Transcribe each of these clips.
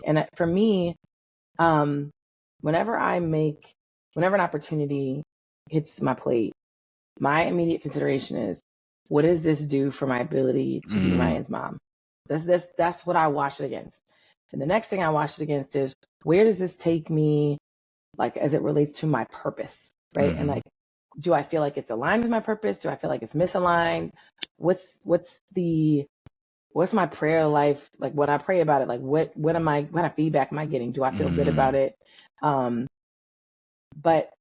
And for me, um, whenever an opportunity hits my plate, my immediate consideration is, what does this do for my ability to be Mm, Ryan's mom? That's what I watch it against. And the next thing I watch it against is, where does this take me, like, as it relates to my purpose, right? And mm-hmm. like, do I feel like it's aligned with my purpose? Do I feel like it's misaligned? What's my prayer life like when I pray about it? Like, what kind of feedback am I getting? Do I feel good about Mm. it? Um, but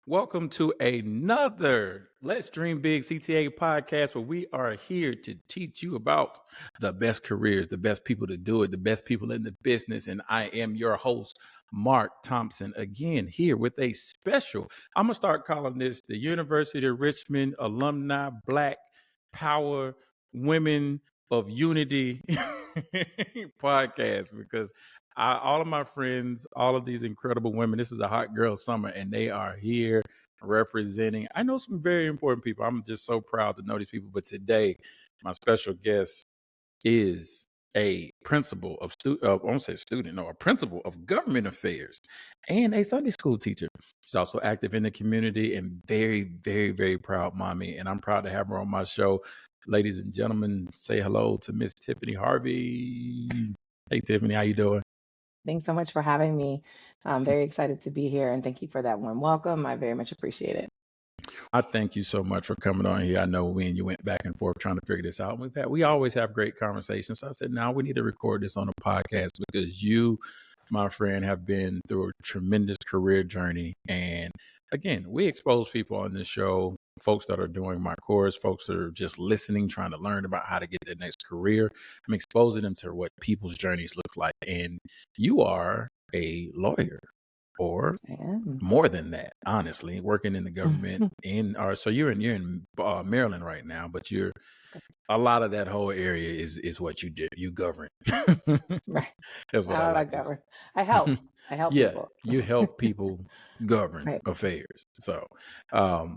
Welcome to another Let's Dream Big CTA podcast, where we are here to teach you about the best careers, the best people to do it, the best people in the business. And I am your host, Mark Thompson, again here with a special, I'm going to start calling this the University of Richmond Alumni Black Power Women of Unity podcast, because all of my friends, all of these incredible women, this is a hot girl summer, and they are here representing. I know some very important people. I'm just so proud to know these people. But today, my special guest is a principal of I won't say student, no, a principal of government affairs and a Sunday school teacher. She's also active in the community and very, very, very proud mommy. And I'm proud to have her on my show. Ladies and gentlemen, say hello to Miss Tiffany Harvey. Hey, Tiffany, how you doing? thanks so much for having me. I'm very excited to be here, and thank you for that warm welcome. I very much appreciate it. I thank you so much for coming on here. I know we and you went back and forth trying to figure this out. We always have great conversations. So I said, now we need to record this on a podcast, because you, my friend, have been through a tremendous career journey. And again, we expose people on this show, folks that are doing my course, folks that are just listening, trying to learn about how to get their next career. I'm exposing them to what people's journeys look like. And you are a lawyer, or I am. more than that, honestly, working in the government so you're in Maryland right now, but you're a lot of that whole area is what you do. You govern. Right. That's what I How do I like to govern? I help. say. I help Yeah, people. you help people govern Right. affairs. So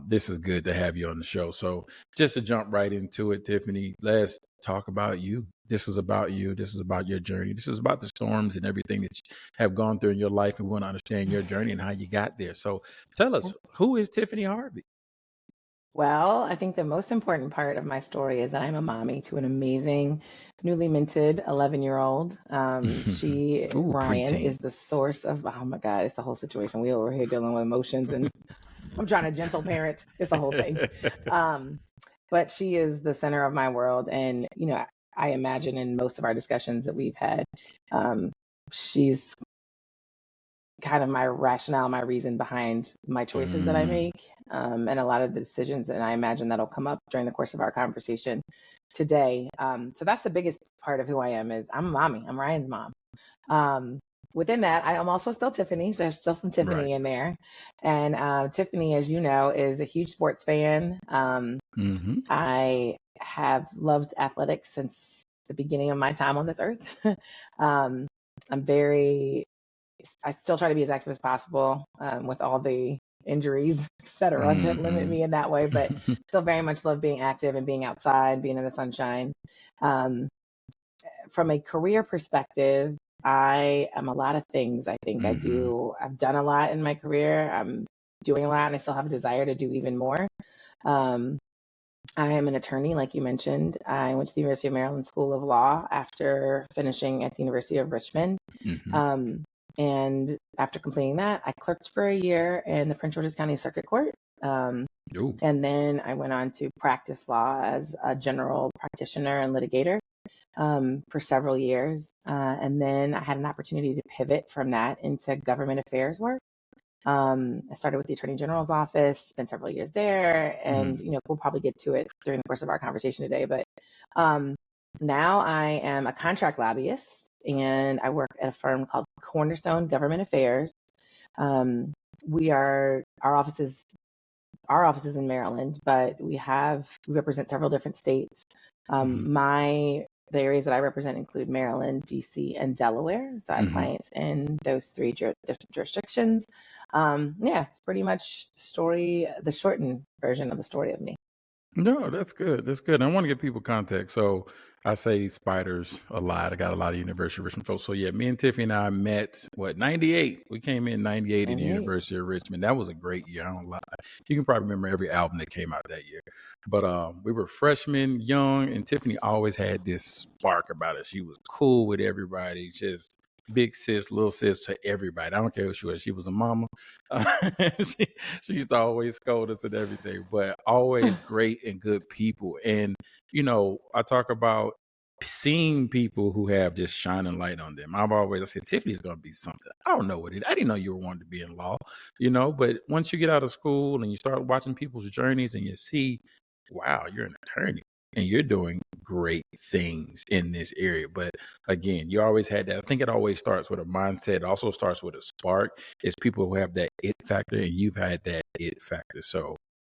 this is good to have you on the show. So just to jump right into it, Tiffany, let's talk about you. This is about you. This is about your journey. This is about the storms and everything that you have gone through in your life. And we want to understand your journey and how you got there. So tell us, who is Tiffany Harvey? Well, I think the most important part of my story is that I'm a mommy to an amazing, newly minted 11-year-old. Ooh, Ryan, preteen. is the source of, oh my God, it's the whole situation. We over here dealing with emotions, and I'm trying to gentle parent. It's the whole thing. Um, but she is the center of my world. And, I imagine in most of our discussions that we've had, um, she's kind of my rationale, my reason behind my choices that I Mm, make, and a lot of the decisions. And I imagine that'll come up during the course of our conversation today. So that's the biggest part of who I am, is I'm a mommy. I'm Ryan's mom. Um, Within that, I am also still Tiffany. So there's still some right. Tiffany in there. And Tiffany, as you know, is a huge sports fan. Mm-hmm. I have loved athletics since the beginning of my time on this earth. um, I'm very I still try to be as active as possible, with all the injuries, et cetera, that limit Mm-hmm. me in that way, but still very much love being active and being outside, being in the sunshine. Um, from a career perspective, I am a lot of things. I think Mm-hmm. I've done a lot in my career. I'm doing a lot, and I still have a desire to do even more. Um, I am an attorney, like you mentioned. I went to the University of Maryland School of Law after finishing at the University of Richmond. Mm-hmm. Um, and after completing that, I clerked for a year in the Prince George's County Circuit Court. Um, Ooh. and then I went on to practice law as a general practitioner and litigator, for several years. And then I had an opportunity to pivot from that into government affairs work. I started with the Attorney General's office, spent several years there, and we'll probably get to it during the course of our conversation today. But now I am a contract lobbyist, and I work at a firm called Cornerstone Government Affairs. Our offices in Maryland, but we represent several different states. The areas that I represent include Maryland, DC, and Delaware. So I have clients in those three different jurisdictions. It's pretty much the shortened version of the story of me. No, that's good. That's good. I want to give people context. So I say spiders a lot. I got a lot of University of Richmond folks. So yeah, me and Tiffany and I met, 98? We came in 98 at the 98. University of Richmond. That was a great year. I don't lie. You can probably remember every album that came out that year. But we were freshmen, young, and Tiffany always had this spark about her. She was cool with everybody, just big sis, little sis to everybody. I don't care who she was. She was a mama. She used to always scold us and everything, but always great and good people. And, I talk about seeing people who have just shining light on them. I said, Tiffany's going to be something. I don't know what it is. I didn't know you were wanting to be in law, but once you get out of school and you start watching people's journeys and you see, wow, you're an attorney and you're doing great things in this area. But again, you always had that. I think it always starts with a mindset. It also starts with a spark. It's people who have that it factor, and you've had that it factor. So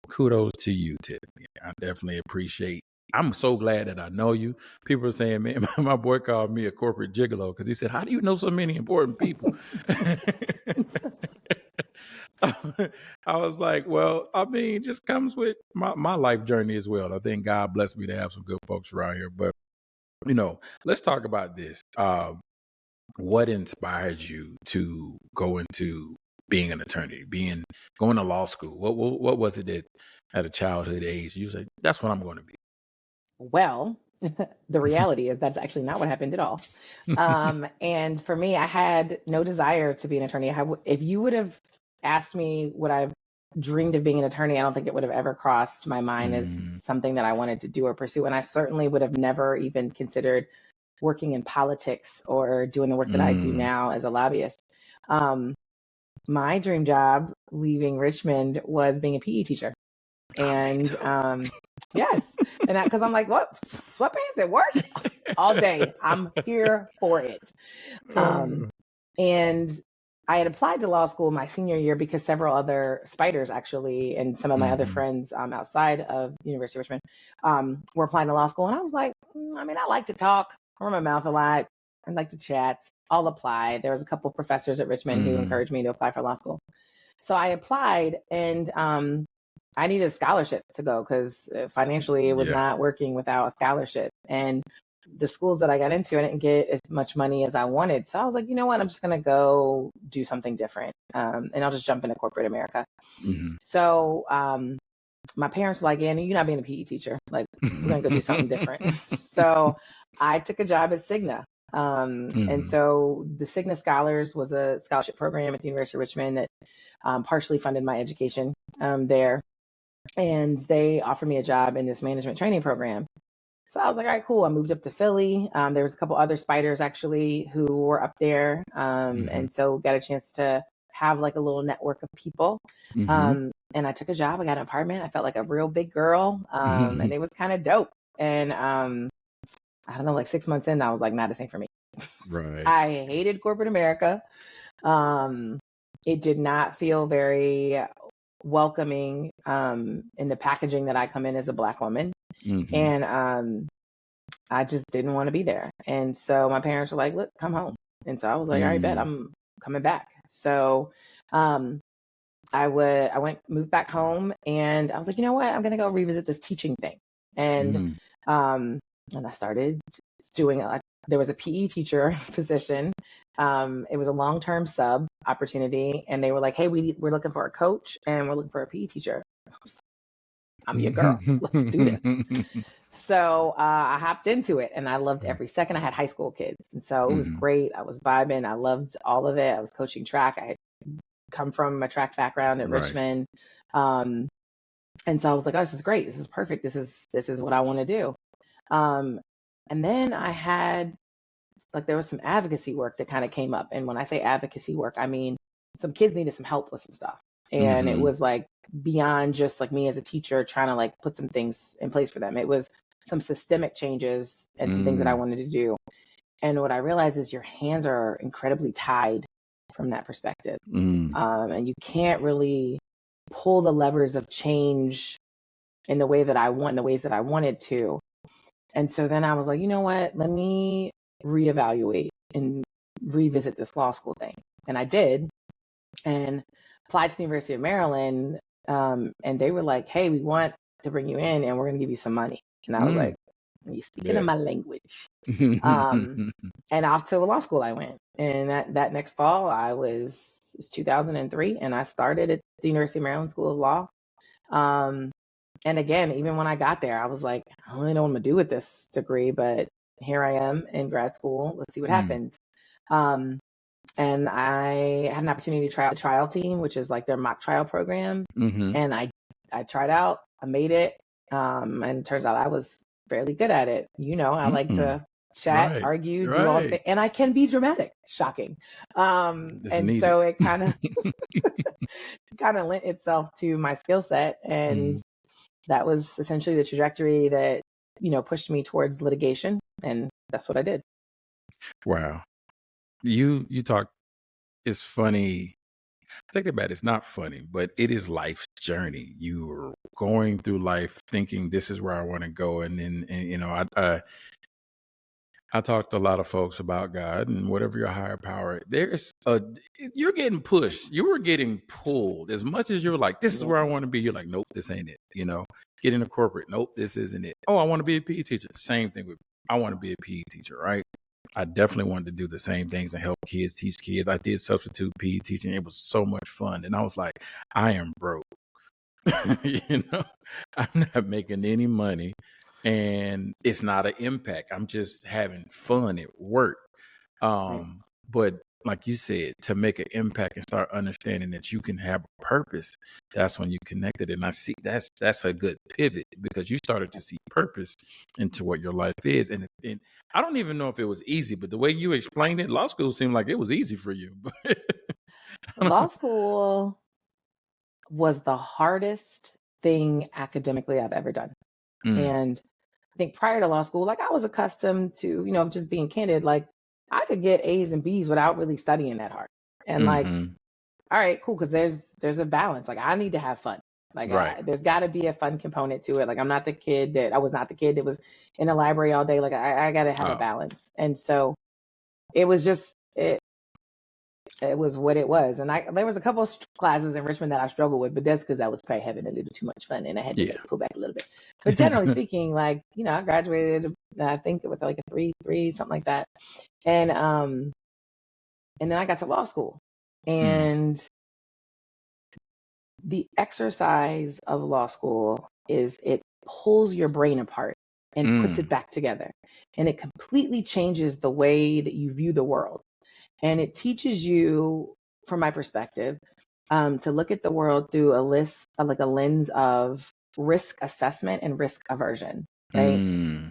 kudos to you, Tiffany. I definitely appreciate. I'm so glad that I know you. People are saying, man, my boy called me a corporate gigolo because he said, how do you know so many important people? I was like, well, I mean, it just comes with my life journey as well. I think God blessed me to have some good folks around here. But, let's talk about this. What inspired you to go into being an attorney, going to law school? What was it that at a childhood age you said, that's what I'm going to be? Well, the reality is that's actually not what happened at all. And for me, I had no desire to be an attorney. If you would have asked me what I've dreamed of being an attorney, I don't think it would have ever crossed my mind as something that I wanted to do or pursue. And I certainly would have never even considered working in politics or doing the work that I do now as a lobbyist. My dream job leaving Richmond was being a PE teacher. And yes, and because I'm like, what, sweatpants at work all day? I'm here for it. And I had applied to law school my senior year because several other spiders actually, and some of my other friends outside of the University of Richmond were applying to law school. And I was like, I like to talk, I run my mouth a lot, I like to chat. I'll apply. There was a couple professors at Richmond who encouraged me to apply for law school. So I applied, and I needed a scholarship to go because financially it was not working without a scholarship. And the schools that I got into, I didn't get as much money as I wanted. So I was like, you know what? I'm just going to go do something different. And I'll just jump into corporate America. So my parents were like, Annie, you're not being a PE teacher. Like, we're going to go do something different. So I took a job at Cigna. And so the Cigna Scholars was a scholarship program at the University of Richmond that partially funded my education there. And they offered me a job in this management training program. So I was like, all right, cool. I moved up to Philly. There was a couple other spiders actually who were up there. And so got a chance to have like a little network of people. And I took a job. I got an apartment. I felt like a real big girl. And it was kind of dope. And I don't know, like 6 months in, I was like, not the same for me. Right. I hated corporate America. It did not feel very welcoming in the packaging that I come in as a Black woman. And I just didn't want to be there. And so my parents were like, look, come home. And so I was like, all right, bet, I'm coming back. So moved back home, and I was like, you know what, I'm going to go revisit this teaching thing. And I started doing there was a PE teacher position. It was a long-term sub opportunity, and they were like, hey, we're looking for a coach and we're looking for a PE teacher. I'm your girl. Let's do this. So I hopped into it, and I loved every second. I had high school kids, and so it was great. I was vibing. I loved all of it. I was coaching track. I had come from a track background at Richmond. And so I was like, oh, this is great. This is perfect. This is what I want to do. And then I had, there was some advocacy work that kind of came up. And when I say advocacy work, I mean some kids needed some help with some stuff. And it was like beyond just like me as a teacher trying to like put some things in place for them. It was some systemic changes and some things that I wanted to do. And what I realized is your hands are incredibly tied from that perspective. And you can't really pull the levers of change in the way that I want, in the ways that I wanted to. And so then I was like, you know what, let me reevaluate and revisit this law school thing. And I did, and applied to the University of Maryland. And they were like, hey, we want to bring you in and we're going to give you some money. And I was like, are you speaking in my language? And off to law school I went. And that next fall, it was 2003, and I started at the University of Maryland School of Law. And again, even when I got there, I was like, I don't really know what I'm gonna do with this degree, but here I am in grad school. Let's see what happens. And I had an opportunity to try out the trial team, which is like their mock trial program. And I tried out, I made it. And it turns out I was fairly good at it. You know, I like to chat, argue, do all the things, and I can be dramatic, shocking. And so it kind of lent itself to my skill set. And that was essentially the trajectory that, you know, pushed me towards litigation. And that's what I did. Wow. You talk, it's funny. Think about it, it's not funny, but it is life's journey. You're going through life thinking this is where I want to go. And then, you know, I talked to a lot of folks about God and whatever your higher power. You're getting pushed. You were getting pulled as much as you're like, this is where I want to be. You're like, nope, this ain't it. You know, get into corporate. Nope, this isn't it. Oh, I want to be a PE teacher. Same thing with, I want to be a PE teacher, right? I definitely wanted to do the same things and help kids, teach kids. I did substitute PE teaching. It was so much fun. And I was like, I am broke. You know, I'm not making any money. And it's not an impact. I'm just having fun at work. But like you said, to make an impact and start understanding that you can have a purpose, that's when you connected. And I see that's a good pivot, because you started to see purpose into what your life is. And I don't even know if it was easy, but the way you explained it, law school seemed like it was easy for you. Law school was the hardest thing academically I've ever done. And I think prior to law school, like I was accustomed to, you know, just being candid, like I could get A's and B's without really studying that hard. And like, all right, cool. Cause there's a balance. Like I need to have fun. Like there's gotta be a fun component to it. Like I was not the kid that was in the library all day. Like I gotta have a balance. And so it was just, it was what it was. And there was a couple of classes in Richmond that I struggled with, but that's because I was probably having a little too much fun and I had to like, pull back a little bit. But generally speaking, like, you know, I graduated, I think with like a 3.3, something like that. And then I got to law school, and the exercise of law school is it pulls your brain apart and puts it back together. And it completely changes the way that you view the world. And it teaches you, from my perspective, to look at the world through a lens of risk assessment and risk aversion, right?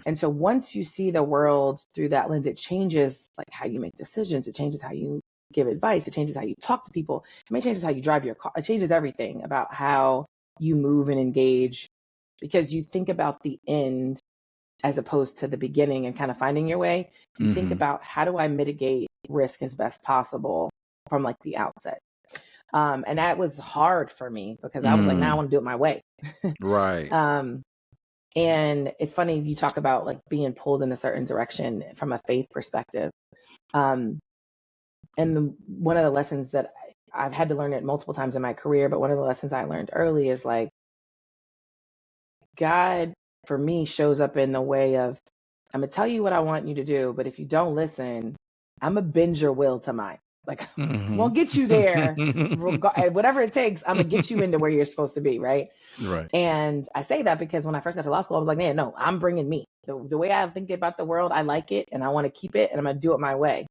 And so once you see the world through that lens, it changes like how you make decisions. It changes how you give advice. It changes how you talk to people. It changes how you drive your car. It changes everything about how you move and engage, because you think about the end as opposed to the beginning and kind of finding your way. You think about, how do I mitigate risk as best possible from like the outset? And that was hard for me, because I was like, now I want to do it my way. Right. And it's funny, you talk about like being pulled in a certain direction from a faith perspective. And one of the lessons that I've had to learn it multiple times in my career, but one of the lessons I learned early is like, God for me shows up in the way of, I'm gonna tell you what I want you to do, but if you don't listen, I'm gonna bend your will to mine. Like, I'm gonna get you there, whatever it takes. I'm gonna get you into where you're supposed to be, right? Right. And I say that because when I first got to law school, I was like, man, no, I'm bringing me. The way I think about the world, I like it, and I want to keep it, and I'm gonna do it my way.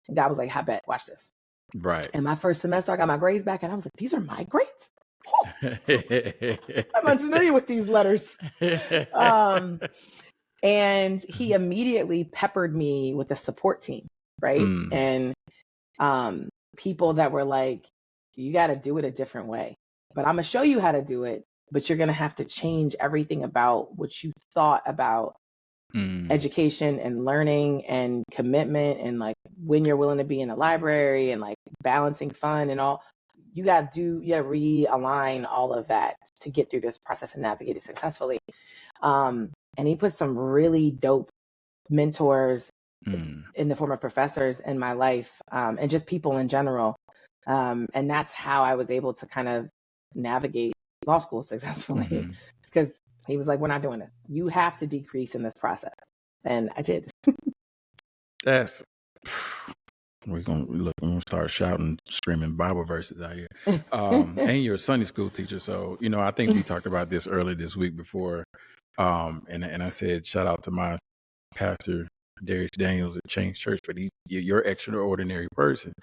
And God was like, I bet, watch this. Right. And my first semester, I got my grades back, and I was like, these are my grades. Oh, I'm unfamiliar with these letters. And he immediately peppered me with a support team, right? And people that were like, you got to do it a different way. But I'm going to show you how to do it, but you're going to have to change everything about what you thought about education and learning and commitment and like when you're willing to be in the library and like balancing fun and all. You got to realign all of that to get through this process and navigate it successfully. And he put some really dope mentors in the form of professors in my life, and just people in general. And that's how I was able to kind of navigate law school successfully, because he was like, we're not doing this. You have to decrease in this process. And I did. That's we're gonna start shouting, screaming Bible verses out here. And you're a Sunday school teacher, so I think we talked about this earlier this week before. And I said shout out to my pastor Darius Daniels at Change Church, but you're an extraordinary person.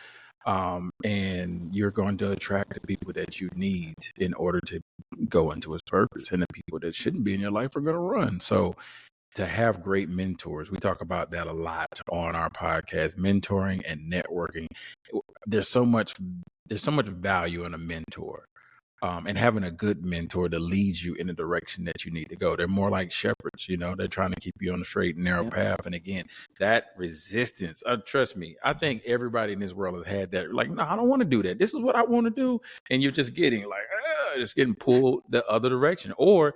And you're going to attract the people that you need in order to go into his purpose, and the people that shouldn't be in your life are going to run. So to have great mentors, we talk about that a lot on our podcast, mentoring and networking. There's so much value in a mentor, and having a good mentor that leads you in the direction that you need to go. They're more like shepherds, they're trying to keep you on the straight and narrow path. And again, that resistance, trust me, I think everybody in this world has had that. Like, no, I don't want to do that. This is what I want to do. And you're just getting like, just getting pulled the other direction. Or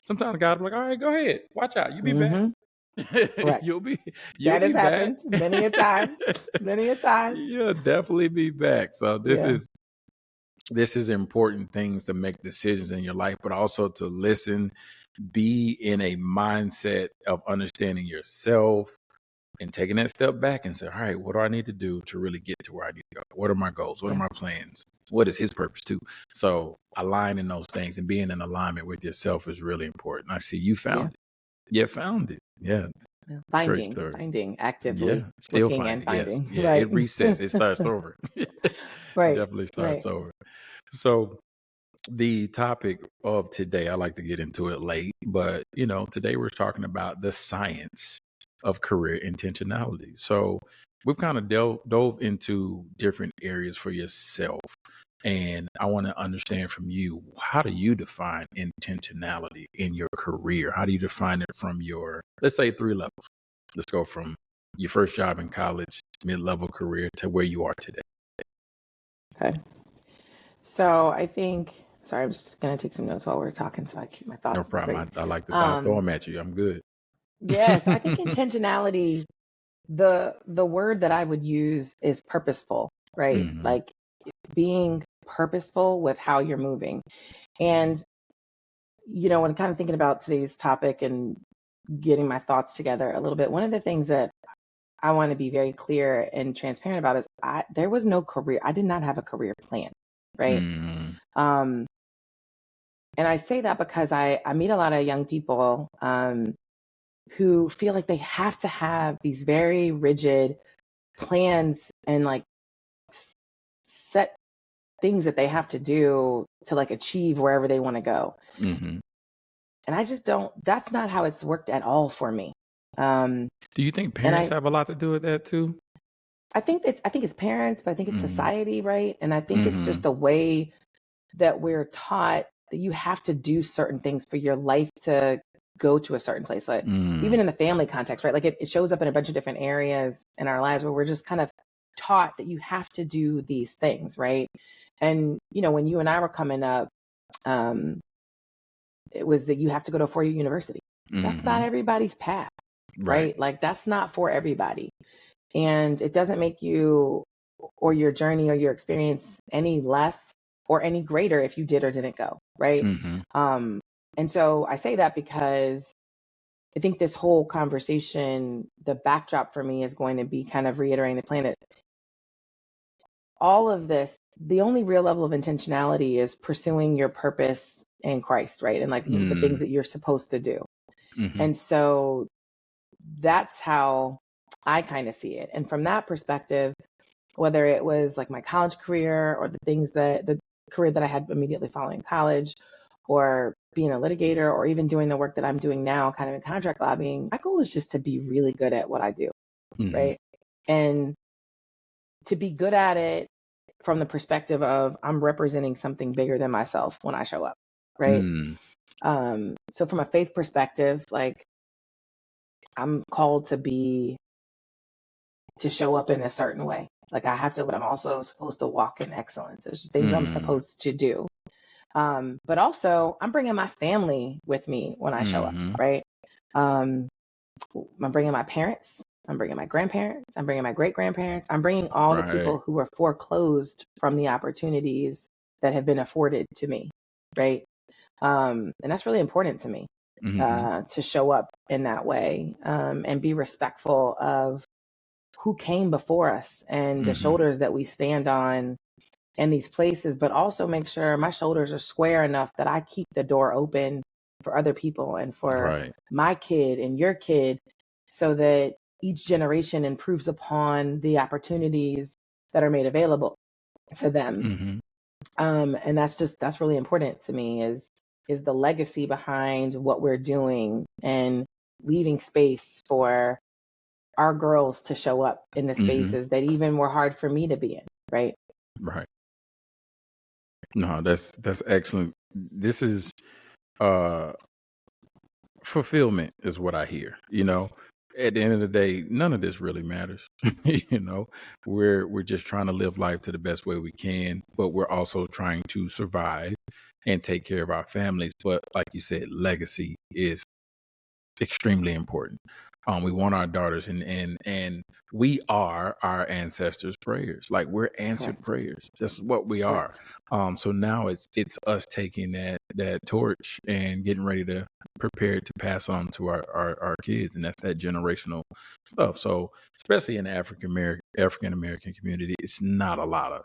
sometimes God will be like, all right, go ahead. Watch out. You be back. Correct. You'll be that has back. happened many a time. You'll definitely be back. So this is important things to make decisions in your life, but also to listen, be in a mindset of understanding yourself and taking that step back and say, all right, what do I need to do to really get to where I need to go? What are my goals? What are my plans? What is his purpose too? So aligning those things and being in alignment with yourself is really important. I see you found it. You found it. Yeah. Finding actively, still looking finding, and finding. Yes. Yeah, right. It resets. It starts over. Right. Definitely starts over. So the topic of today, I like to get into it late, but today we're talking about the science of career intentionality. So we've kind of dove into different areas for yourself. And I want to understand from you, how do you define intentionality in your career? How do you define it from your, let's say, 3 levels? Let's go from your first job in college, mid-level career, to where you are today. Okay. So I think, sorry, I'm just going to take some notes while we're talking so I keep my thoughts No problem. straight. I like to throw them at you. I'm good. Yes, I think intentionality, the word that I would use is purposeful, right? Like being purposeful with how you're moving. And, when kind of thinking about today's topic and getting my thoughts together a little bit, one of the things that I want to be very clear and transparent about is there was no career. I did not have a career plan, right? And I say that because I meet a lot of young people who feel like they have to have these very rigid plans and like set things that they have to do to like achieve wherever they want to go. And I just don't, that's not how it's worked at all for me. Do you think parents have a lot to do with that too? I think it's parents, but I think it's society, right? And I think it's just the way that we're taught that you have to do certain things for your life to go to a certain place. Like even in the family context, right? Like it shows up in a bunch of different areas in our lives where we're just kind of taught that you have to do these things, right? And when you and I were coming up, it was that you have to go to a 4-year university. That's not everybody's path, right? Like that's not for everybody. And it doesn't make you or your journey or your experience any less or any greater if you did or didn't go, right? And so I say that because I think this whole conversation, the backdrop for me is going to be kind of reiterating the plan that all of this, the only real level of intentionality is pursuing your purpose in Christ, right? And like the things that you're supposed to do. And so that's how I kind of see it. And from that perspective, whether it was like my college career or the career that I had immediately following college, or being a litigator, or even doing the work that I'm doing now, kind of in contract lobbying, my goal is just to be really good at what I do, right? And to be good at it from the perspective of I'm representing something bigger than myself when I show up, right? Mm, So from a faith perspective, like I'm called to show up in a certain way. Like I have to, but I'm also supposed to walk in excellence. There's just things I'm mm, supposed to do. But also I'm bringing my family with me when I show up, mm-hmm. right? Um, I'm bringing my parents. I'm bringing my grandparents. I'm bringing my great grandparents. I'm bringing all the Right. people who were foreclosed from the opportunities that have been afforded to me, right? And that's really important to me, Mm-hmm. to show up in that way, and be respectful of who came before us and the Mm-hmm. shoulders that we stand on in these places, but also make sure my shoulders are square enough that I keep the door open for other people and for Right. my kid and your kid, so that each generation improves upon the opportunities that are made available to them. Mm-hmm. And that's really important to me, is the legacy behind what we're doing and leaving space for our girls to show up in the Mm-hmm. spaces that even were hard for me to be in, right? Right. No, that's excellent. This is uh fulfillment is what I hear. At the end of the day, none of this really matters. We're just trying to live life to the best way we can, but we're also trying to survive and take care of our families. But like you said, legacy is extremely important. We want our daughters, and we are our ancestors' prayers. Like we're answered Correct. prayers. That's what we are. Correct. So now it's us taking that torch and getting ready to prepare to pass on to our kids, and that's that generational stuff. So especially in the African American community, it's not a lot of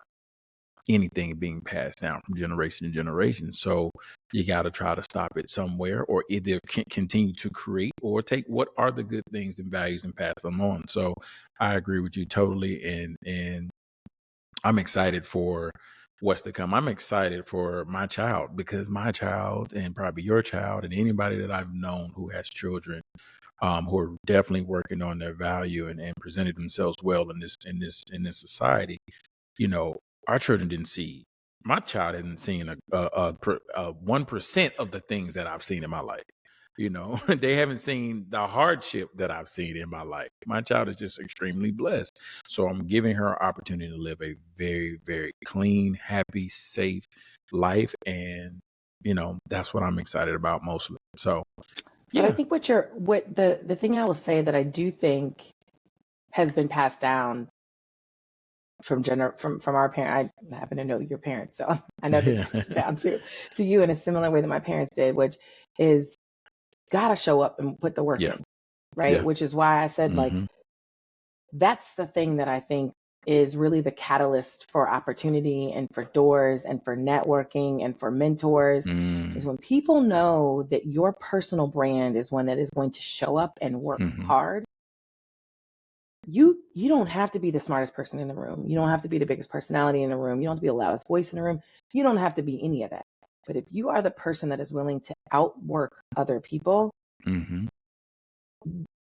anything being passed down from generation to generation. So you got to try to stop it somewhere, or either continue to create or take what are the good things and values and pass them on. So I agree with you totally, and I'm excited for what's to come. I'm excited for my child, because my child and probably your child and anybody that I've known who has children, who are definitely working on their value and presenting themselves well in this society. you know, our children didn't see. My child hadn't seen a 1% of the things that I've seen in my life. They haven't seen the hardship that I've seen in my life. My child is just extremely blessed. So I'm giving her an opportunity to live a very, very clean, happy, safe life. And, that's what I'm excited about mostly. So, But I yeah. think what the thing I will say that I do think has been passed down from our parent. I happen to know your parents, so I know this Yeah. passes down to you in a similar way that my parents did, which is gotta show up and put the work Yeah. in, right? Yeah. Which is why I said, like, Mm-hmm. that's the thing that I think is really the catalyst for opportunity and for doors and for networking and for mentors, is Mm-hmm. when people know that your personal brand is one that is going to show up and work Mm-hmm. hard. You don't have to be the smartest person in the room. You don't have to be the biggest personality in the room. You don't have to be the loudest voice in the room. You don't have to be any of that. But if you are the person that is willing to outwork other people, Mm-hmm.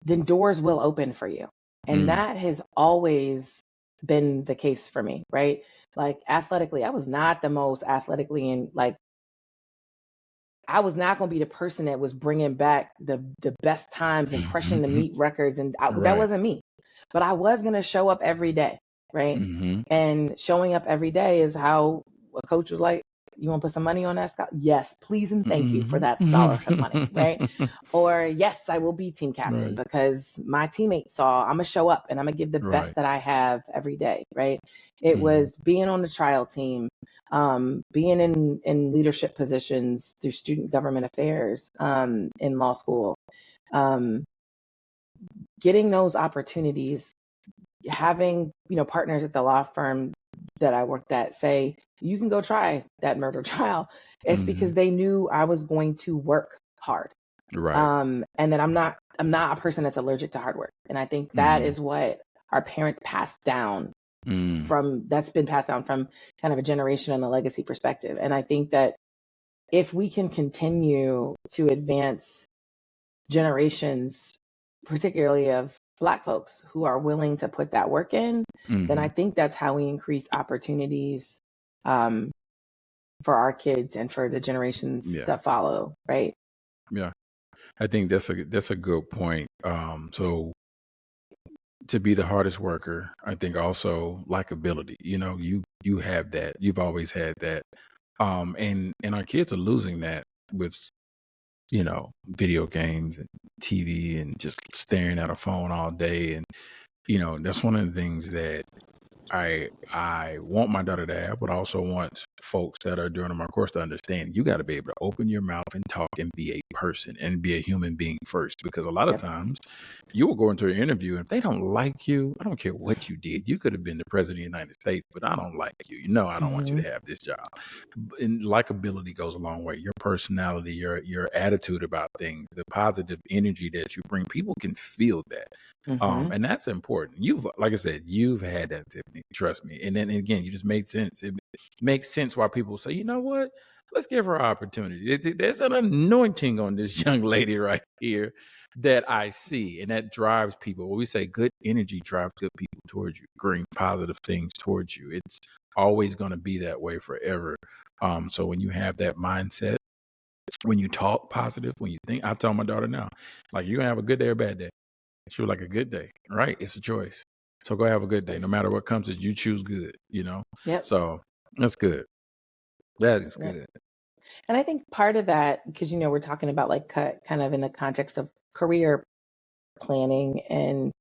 then doors will open for you. And Mm. that has always been the case for me, right? Like athletically, I was not the most athletically, and like I was not going to be the person that was bringing back the best times and crushing the meet records, and that Right. wasn't me. But I was going to show up every day, right? Mm-hmm. And showing up every day is how a coach was like, "You want to put some money on that, Scott? Yes, please and thank you for that scholarship money," right? Mm-hmm. Or yes, I will be team captain Right. because my teammates saw I'm gonna show up and I'm gonna give the Right. best that I have every day, right? It Mm-hmm. was being on the trial team, being in leadership positions through student government affairs, in law school, um, getting those opportunities, having partners at the law firm that I worked at say you can go try that murder trial. It's Mm-hmm. because they knew I was going to work hard, Right. and that I'm not a person that's allergic to hard work. And I think that Mm-hmm. is what our parents passed down Mm. that's been passed down from kind of a generation and a legacy perspective. And I think that if we can continue to advance generations, particularly of Black folks who are willing to put that work in, then I Mm-hmm. think that's how we increase opportunities um, for our kids and for the generations Yeah. that follow, right? Yeah. I think that's a good point. So to be the hardest worker, I think also likability. You have that. You've always had that. And our kids are losing that with video games and TV and just staring at a phone all day. And that's one of the things that I want my daughter to have, but I also want folks that are doing my course to understand you got to be able to open your mouth and talk and be a person and be a human being first. Because a lot of Yep. times you will go into an interview and if they don't like you, I don't care what you did. You could have been the president of the United States, but I don't like you. I don't want you Mm-hmm. to have this job. And likability goes a long way. Your personality, your attitude about things, the positive energy that you bring, people can feel that. Mm-hmm. And that's important. Like I said, you've had that, Tiffany. Trust me. And then again, you just made sense. It makes sense why people say, you know what? Let's give her an opportunity. There's an anointing on this young lady right here that I see, and that drives people. When we say good energy drives good people towards you, bring positive things towards you. It's always going to be that way forever. So when you have that mindset, when you talk positive, when you think, I tell my daughter now, like, you're gonna have a good day or bad day. She was like, a good day, right? It's a choice. So go have a good day. No Yes. matter what comes, is you choose good. Yep. So that's good. That is Yep. good. And I think part of that, because we're talking about like kind of in the context of career planning, and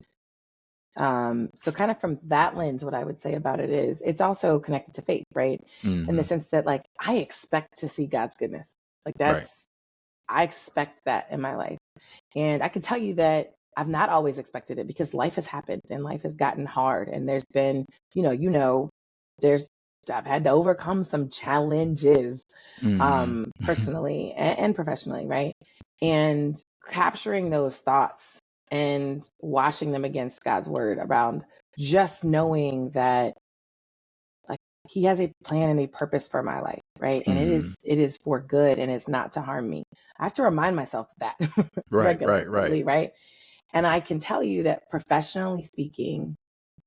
so kind of from that lens, what I would say about it is it's also connected to faith, right? In the Mm-hmm. sense that like I expect to see God's goodness. Like Right. I expect that in my life. And I can tell you that I've not always expected it because life has happened and life has gotten hard. And there's been, there's I've had to overcome some challenges Mm-hmm. personally and professionally, right? And capturing those thoughts and washing them against God's word around just knowing that like he has a plan and a purpose for my life, right? And it Mm-hmm. is it is for good and it's not to harm me. I have to remind myself of that Right. Right. Right. regularly, right? And I can tell you that professionally speaking,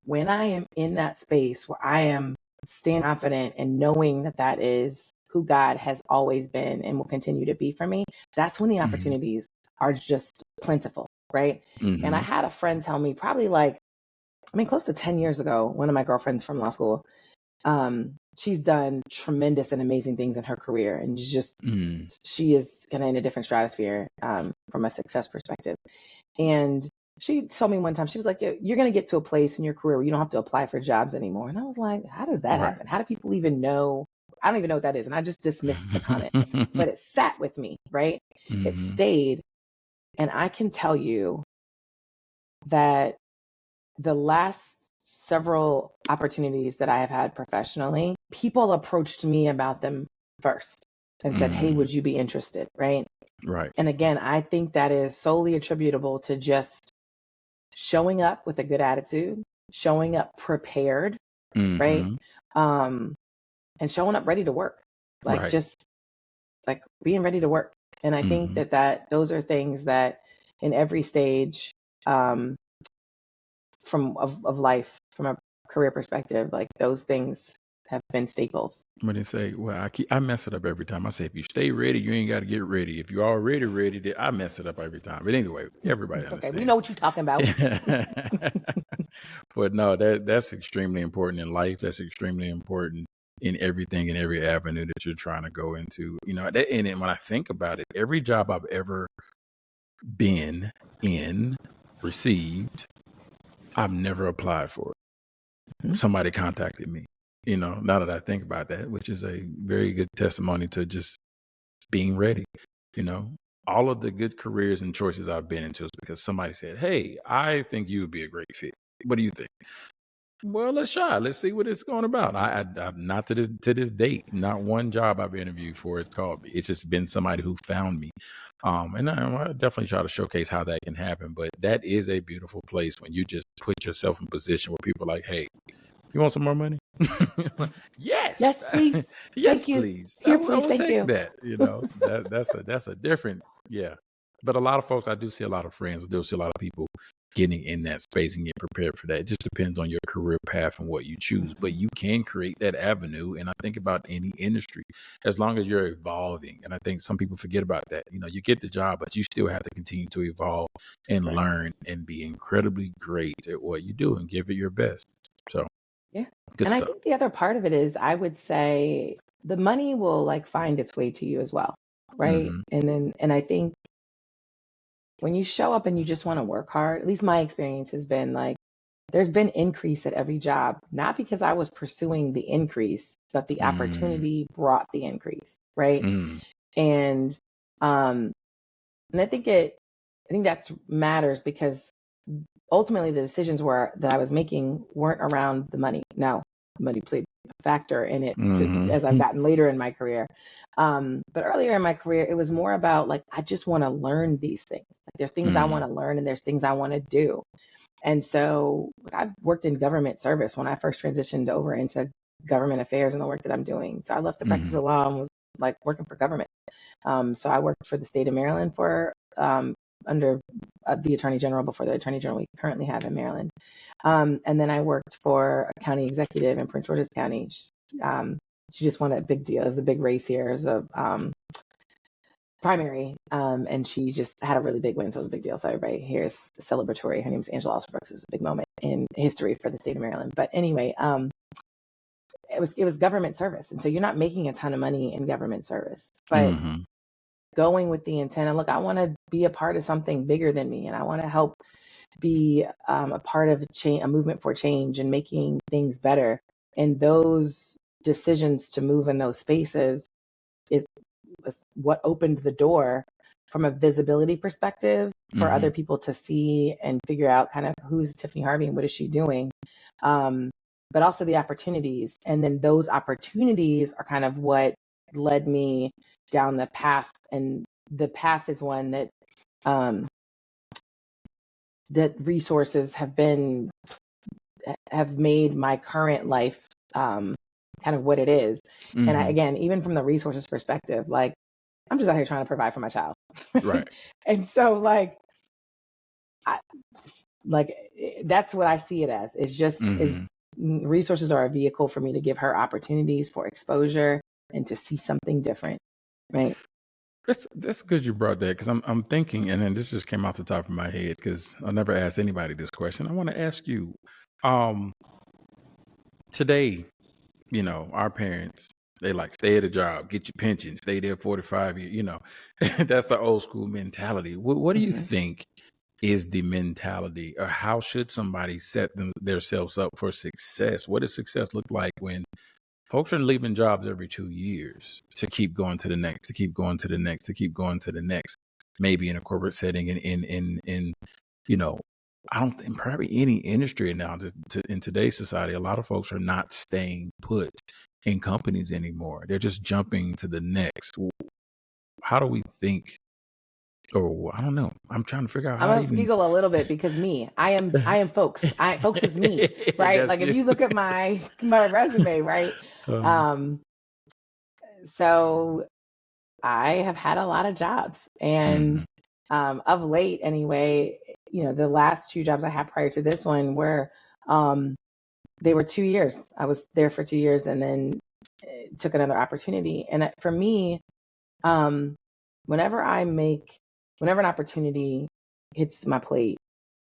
when I am in that space where I am staying confident and knowing that that is who God has always been and will continue to be for me, that's when the Mm-hmm. opportunities are just plentiful, right? And I Mm-hmm. had a friend tell me probably like, close to 10 years ago, one of my girlfriends from law school, she's done tremendous and amazing things in her career. And Mm-hmm. she is kind of in a different stratosphere from a success perspective. And she told me one time, she was like, you're going to get to a place in your career where you don't have to apply for jobs anymore. And I was like, how does that Right. happen? How do people even know? I don't even know what that is. And I just dismissed the comment, but it sat with me, right? It Mm-hmm. stayed. And I can tell you that the last several opportunities that I have had professionally, people approached me about them first and said, hey, Mm-hmm. would you be interested? Right. Right. And again, I think that is solely attributable to just showing up with a good attitude, showing up prepared, right? Mm-hmm. Um, and showing up ready to work, like Right. just like being ready to work. And I think Mm-hmm. that those are things that in every stage um, of life, from a career perspective, like those things have been staples. When they say, well, I mess it up every time. I say, if you stay ready, you ain't got to get ready. If you're already ready, then I mess it up every time. But anyway, everybody It's okay. We know understands. what you're talking about. But no, that's extremely important in life. That's extremely important in everything, in every avenue that you're trying to go into. And then when I think about it, every job I've ever been in, received, I've never applied for it. Mhm. Somebody contacted me. Now that I think about that, which is a very good testimony to just being ready. You know, all of the good careers and choices I've been into is because somebody said, hey, I think you would be a great fit. What do you think? Well, let's try. Let's see what it's going about. I not to this date, not one job I've interviewed for has called me. It's just been somebody who found me. And I definitely try to showcase how that can happen. But that is a beautiful place when you just put yourself in a position where people are like, hey, you want some more money? Yes, Yes, please. yes, Thank you. please. I Here, will please. Thank take you. that. That's a different. Yeah. But a lot of folks, I do see a lot of friends, I do see a lot of people getting in that space and get prepared for that. It just depends on your career path and what you choose. But you can create that avenue. And I think about any industry, as long as you're evolving. And I think some people forget about that. You know, you get the job, but you still have to continue to evolve and Correct. learn and be incredibly great at what you do and give it your best. So Yeah. good And I stuff. think the other part of it is, I would say the money will like find its way to you as well. Right. Mm-hmm. And I think when you show up and you just want to work hard, at least my experience has been like, there's been increase at every job, not because I was pursuing the increase, but the Mm-hmm. opportunity brought the increase. Right. And, um, and I think that's matters because ultimately the decisions that I was making weren't around the money. Now, money played a factor in it as I've Mm-hmm. gotten later in my career. But earlier in my career, it was more about like, I just want to learn these things. Like, there's things I want to learn and there's things I want to do. And so I worked in government service when I first transitioned over into government affairs and the work that I'm doing. So I left the practice Mm-hmm. of law and was like working for government. So I worked for the state of Maryland for under the Attorney General before the Attorney General we currently have in Maryland. And then I worked for a county executive in Prince George's County. She just won a big deal. It was a big race here. It was a primary, and she just had a really big win, so it was a big deal. So everybody here is celebratory. Her name is Angela Alsbrooks. It was a big moment in history for the state of Maryland. But anyway, it was government service, and so you're not making a ton of money in government service, but Mm-hmm. going with the intent of, look, I want to be a part of something bigger than me, and I want to help be a part of a movement for change and making things better. And those decisions to move in those spaces was what opened the door from a visibility perspective for Mm-hmm. other people to see and figure out kind of who's Tiffany Harvey and what is she doing. But also the opportunities. And then those opportunities are kind of what led me down the path. And the path is one that that resources have made my current life kind of what it is. And Mm-hmm. again, even from the resources perspective, like, I'm just out here trying to provide for my child. Right. And so like, I, like, that's what I see it as. It's just is Mm-hmm. resources are a vehicle for me to give her opportunities for exposure and to see something different. Right. That's good you brought that, because I'm thinking, and then this just came off the top of my head because I never asked anybody this question. I want to ask you, um, today, you know, our parents, they like stay at a job, get your pension, stay there 45 years. You know, that's the old school mentality. What do you Mm-hmm. think is the mentality, or how should somebody set themselves up for success? What does success look like when folks are leaving jobs every 2 years to keep going to the next, to keep going to the next, to keep going to the next, maybe in a corporate setting, in you know, I don't think probably any industry now in today's society, a lot of folks are not staying put in companies anymore. They're just jumping to the next. How do we think? Or I don't know. I'm trying to figure out I'm how to gonna even. giggle a little bit because I am folks. Folks is me, right? That's Like, if you. you look at my resume, right? Uh, Um, so I have had a lot of jobs, and mhm, of late anyway, the last two jobs I had prior to this one were they were 2 years. I was there for 2 years and then took another opportunity. And for me, um, whenever whenever an opportunity hits my plate,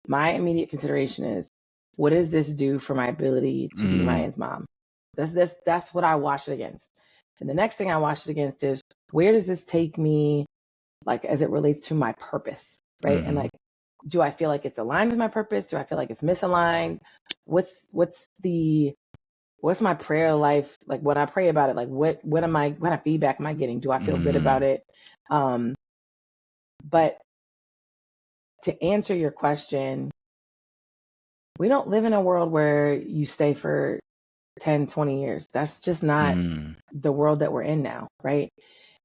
my immediate consideration is, what does this do for my ability to be mm, Ryan's mom? That's what I watch it against. And the next thing I watch it against is, where does this take me, like, as it relates to my purpose, right? And mhm, like, do I feel like it's aligned with my purpose? Do I feel like it's misaligned? What's my prayer life like when I pray about it? Like, what kind of feedback am I getting? Do I feel good about mm, it? Um, but to answer your question, we don't live in a world where you stay for 10, 20 years. That's just not mm, the world that we're in now, right?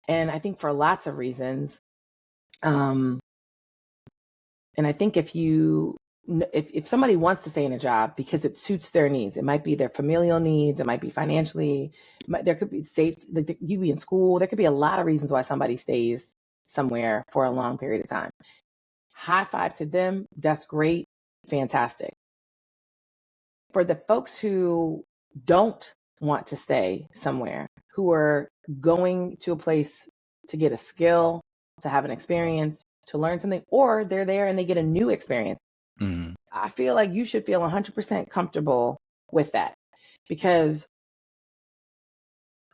And I think for lots of reasons, um, and I think if somebody wants to stay in a job because it suits their needs, it might be their familial needs, it might be financially, there could be safety, like you be in school, there could be a lot of reasons why somebody stays somewhere for a long period of time. High five to them. That's great. Fantastic. For the folks who don't want to stay somewhere, who are going to a place to get a skill, to have an experience, to learn something, or they're there and they get a new experience, I feel like you should feel 100% comfortable with that. Because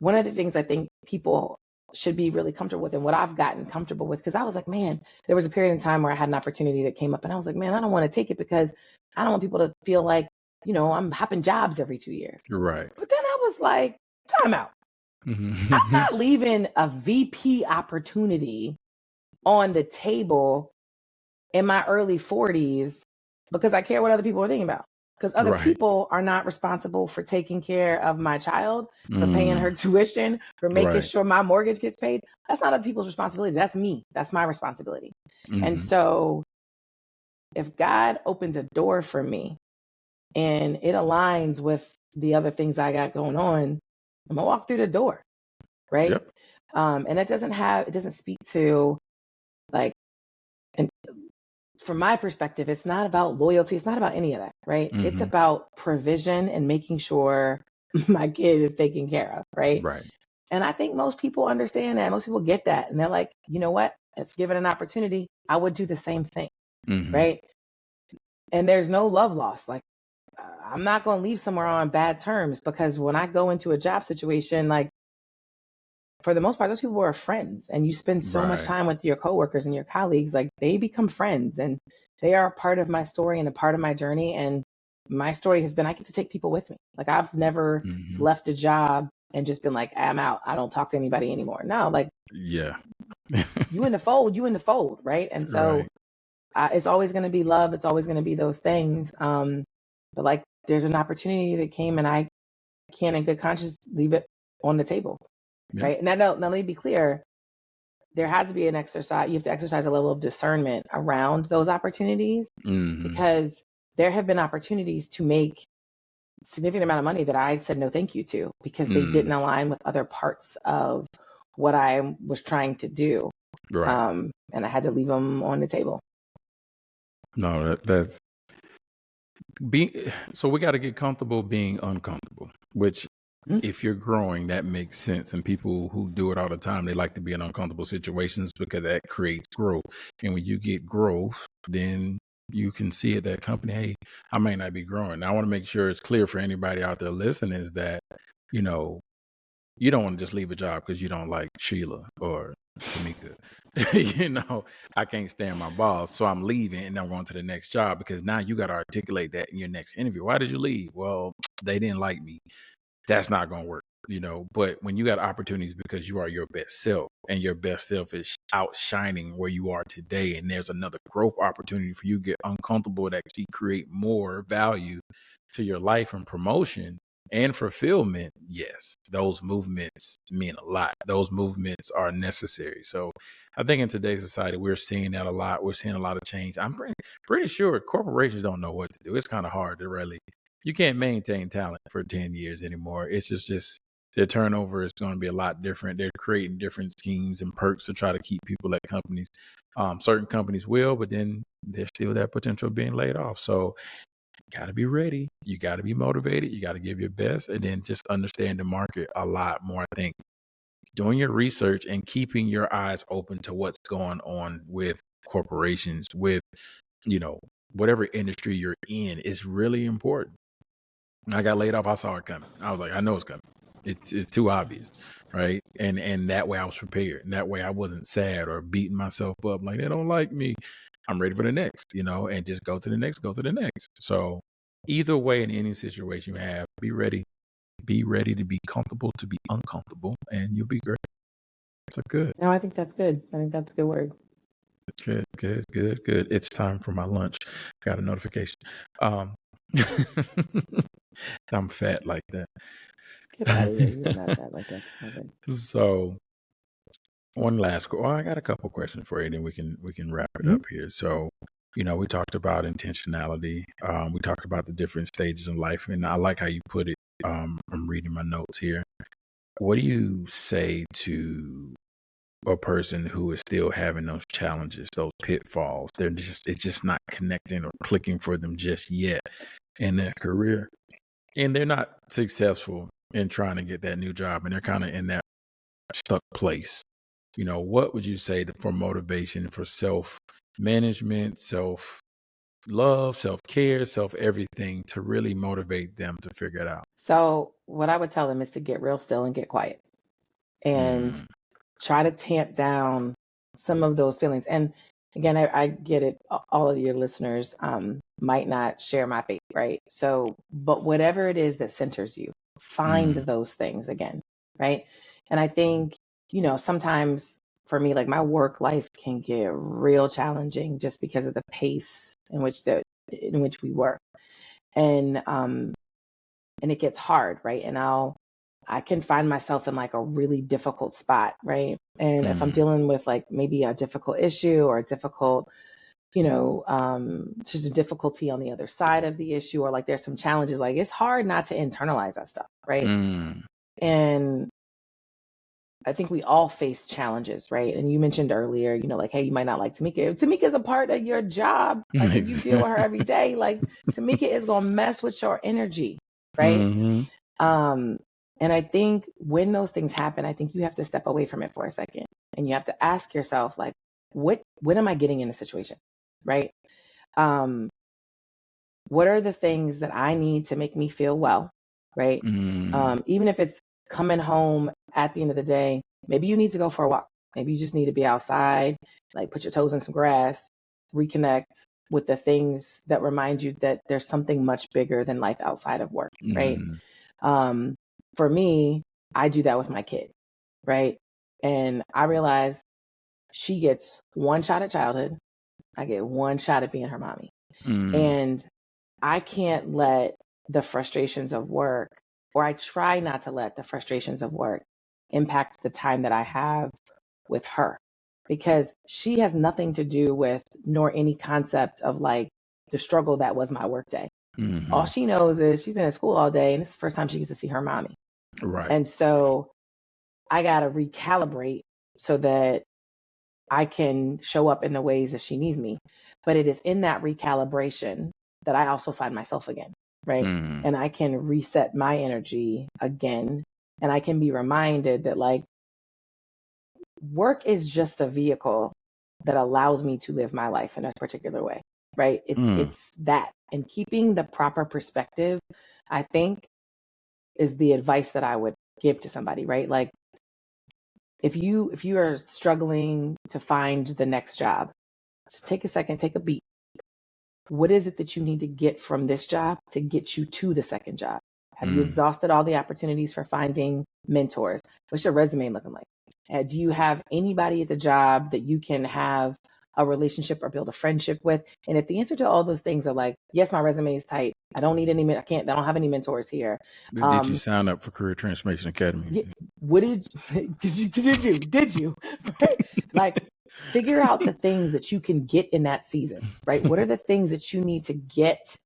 one of the things I think people should be really comfortable with, and what I've gotten comfortable with, because I was like, man, there was a period in time where I had an opportunity that came up and I was like, man, I don't want to take it because I don't want people to feel like, I'm hopping jobs every 2 years. Right. But then I was like, time out. I'm not leaving a VP opportunity on the table in my early 40s because I care what other people are thinking about. Because other people are not responsible for taking care of my child, for paying her tuition, for making sure my mortgage gets paid. That's not other people's responsibility. That's me. That's my responsibility. And so if God opens a door for me and it aligns with the other things I got going on, I'm gonna walk through the door, right? Yep. And it doesn't speak to like, and from my perspective, it's not about loyalty. It's not about any of that, right? It's about provision and making sure my kid is taken care of, right? Right. And I think most people understand that. Most people get that, and they're like, you know what? If given an opportunity, I would do the same thing, right? And there's no love lost. Like, I'm not going to leave somewhere on bad terms, because when I go into a job situation, like, for the most part, those people are friends, and you spend so much time with your coworkers and your colleagues, like they become friends and they are a part of my story and a part of my journey. And my story has been, I get to take people with me. Like, I've never left a job and just been like, I'm out. I don't talk to anybody anymore. No, like, yeah, you in the fold, right? And so it's always going to be love. It's always going to be those things. But like, there's an opportunity that came and I can't in good conscience leave it on the table. Right. Now, let me be clear. There has to be an exercise. You have to exercise a level of discernment around those opportunities, because there have been opportunities to make significant amount of money that I said no thank you to, because they didn't align with other parts of what I was trying to do. And I had to leave them on the table. No, that's so we got to get comfortable being uncomfortable, which if you're growing, that makes sense. And people who do it all the time, they like to be in uncomfortable situations because that creates growth. And when you get growth, then you can see at that company, hey, I may not be growing. Now, I want to make sure it's clear for anybody out there listening is that, you don't want to just leave a job because you don't like Sheila or Tamika. I can't stand my boss, so I'm leaving and I'm going to the next job, because now you got to articulate that in your next interview. Why did you leave? Well, they didn't like me. That's not going to work, but when you got opportunities because you are your best self, and your best self is outshining where you are today, and there's another growth opportunity for you to get uncomfortable to actually create more value to your life and promotion and fulfillment. Yes, those movements mean a lot. Those movements are necessary. So I think in today's society, we're seeing that a lot. We're seeing a lot of change. I'm pretty sure corporations don't know what to do. It's kind of hard to really, you can't maintain talent for 10 years anymore. It's just the turnover is going to be a lot different. They're creating different schemes and perks to try to keep people at companies. Certain companies will, but then there's still that potential of being laid off. So you got to be ready. You got to be motivated. You got to give your best, and then just understand the market a lot more. I think doing your research and keeping your eyes open to what's going on with corporations, with, whatever industry you're in, is really important. I got laid off. I saw it coming. I was like, I know it's coming. It's too obvious, right? And that way I was prepared. And that way I wasn't sad or beating myself up like they don't like me. I'm ready for the next, and just go to the next, go to the next. So either way, in any situation you have, be ready. Be ready to be comfortable, to be uncomfortable, and you'll be great. So good. No, I think that's good. I think that's a good word. Good. It's time for my lunch. Got a notification. I'm fat like that. Get out of here. You're not that like that. So one last, I got a couple questions for you, then we can wrap it up here. So, we talked about intentionality. We talked about the different stages in life, and I like how you put it. I'm reading my notes here. What do you say to a person who is still having those challenges, those pitfalls. It's just not connecting or clicking for them just yet in their career. And they're not successful in trying to get that new job, and they're kind of in that stuck place. What would you say for motivation, for self-management, self-love, self-care, self-everything to really motivate them to figure it out? So what I would tell them is to get real still and get quiet and Mm, try to tamp down some of those feelings. And again, I get it. All of your listeners might not share my faith, right? So, but whatever it is that centers you, find mm, those things again, right? And I think, sometimes for me, like my work life can get real challenging just because of the pace in which we work. And it gets hard, right? And I can find myself in like a really difficult spot, right? And if I'm mm, dealing with like maybe a difficult issue or a difficult, just a difficulty on the other side of the issue, or like there's some challenges, like it's hard not to internalize that stuff, right? mm. And I think we all face challenges, right? And you mentioned earlier, like, hey, you might not like Tamika. Tamika's a part of your job. Like if you deal with her every day, like Tamika is gonna mess with your energy, right? Mhm. Um, and I think when those things happen, I think you have to step away from it for a second and you have to ask yourself, like, what am I getting in the situation? Right? Um, what are the things that I need to make me feel well? Right? Mm, Even if it's coming home at the end of the day, maybe you need to go for a walk. Maybe you just need to be outside, like put your toes in some grass, reconnect with the things that remind you that there's something much bigger than life outside of work, right? mhm, Um, for me, I do that with my kid, right? And I realize she gets one shot at childhood. I get one shot at being her mommy. mm, And I can't let the frustrations of work, or I try not to let the frustrations of work impact the time that I have with her, because she has nothing to do with, nor any concept of like the struggle that was my work day. All mhm. she knows is she's been at school all day and it's the first time she gets to see her mommy. Right. And so I got to recalibrate so that I can show up in the ways that she needs me. But it is in that recalibration that I also find myself again, right? Mm, And I can reset my energy again. And I can be reminded that like work is just a vehicle that allows me to live my life in a particular way, right? mm, It's that. And keeping the proper perspective, I think, is the advice that I would give to somebody, right? Like if you are struggling to find the next job, just take a second, take a beat. What is it that you need to get from this job to get you to the second job? Have you mm. exhausted all the opportunities for finding mentors? What's your resume looking like? Do you have anybody at the job that you can have a relationship or build a friendship with? And if the answer to all those things are like, yes, my resume is tight. I don't need any, I don't have any mentors here. Did you Um, sign up for Career Transformation Academy? what did you right? Like figure out the things that you can get in that season, right? What are the things that you need to get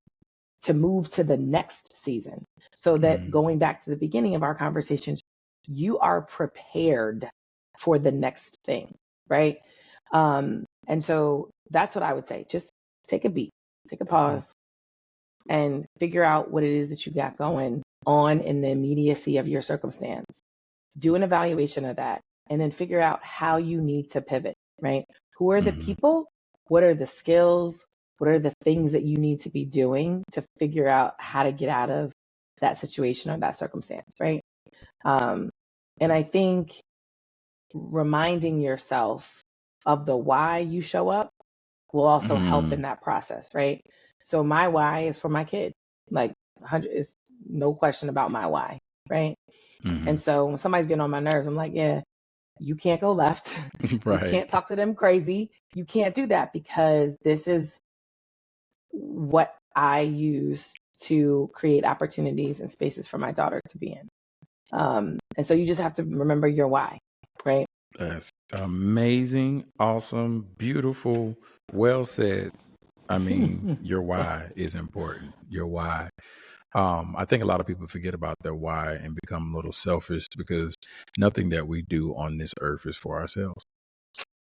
to move to the next season, so that Mm, going back to the beginning of our conversations, you are prepared for the next thing, right? And so that's what I would say. Just take a beat, take a mm, pause, and figure out what it is that you got going on in the immediacy of your circumstance. Do an evaluation of that and then figure out how you need to pivot, right? Who are the mhm, people? What are the skills? What are the things that you need to be doing to figure out how to get out of that situation or that circumstance, right? Um, and I think reminding yourself of the why you show up will also help mm, in that process, right? So my why is for my kid. Like 100 is no question about my why, right? And mhm. so when somebody's getting on my nerves, I'm like, yeah, you can't go left. You Right. can't talk to them crazy. You can't do that because this is what I use to create opportunities and spaces for my daughter to be in. And so you just have to remember your why, right? That's amazing, awesome, beautiful, well said. I mean, your why is important. Your why. I think a lot of people forget about their why and become a little selfish because nothing that we do on this earth is for ourselves.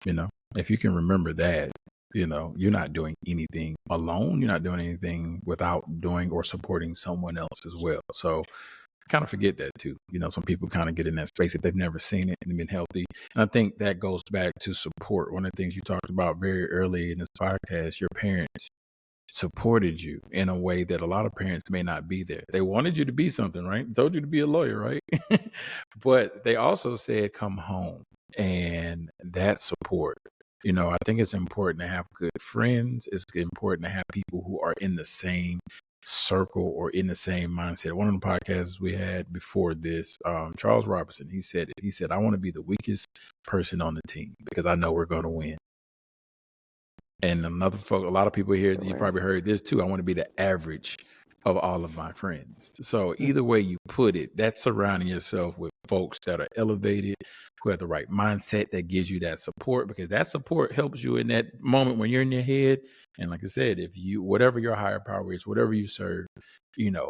You know, if you can remember that, you're not doing anything alone. You're not doing anything without doing or supporting someone else as well. So kind of forget that too. Some people kind of get in that space if they've never seen it and been healthy. And I think that goes back to support. One of the things you talked about very early in this podcast, your parents supported you in a way that a lot of parents may not be there. They wanted you to be something, right? Told you to be a lawyer, right? But they also said, come home. And that support, I think it's important to have good friends. It's important to have people who are in the same circle or in the same mindset. One of the podcasts we had before this, Charles Robinson, he said, I want to be the weakest person on the team because I know we're going to win. And a lot of people here, you probably heard this too. I want to be the average of all of my friends. So either way you put it, that's surrounding yourself with folks that are elevated, who have the right mindset that gives you that support, because that support helps you in that moment when you're in your head. And like I said, whatever your higher power is, whatever you serve,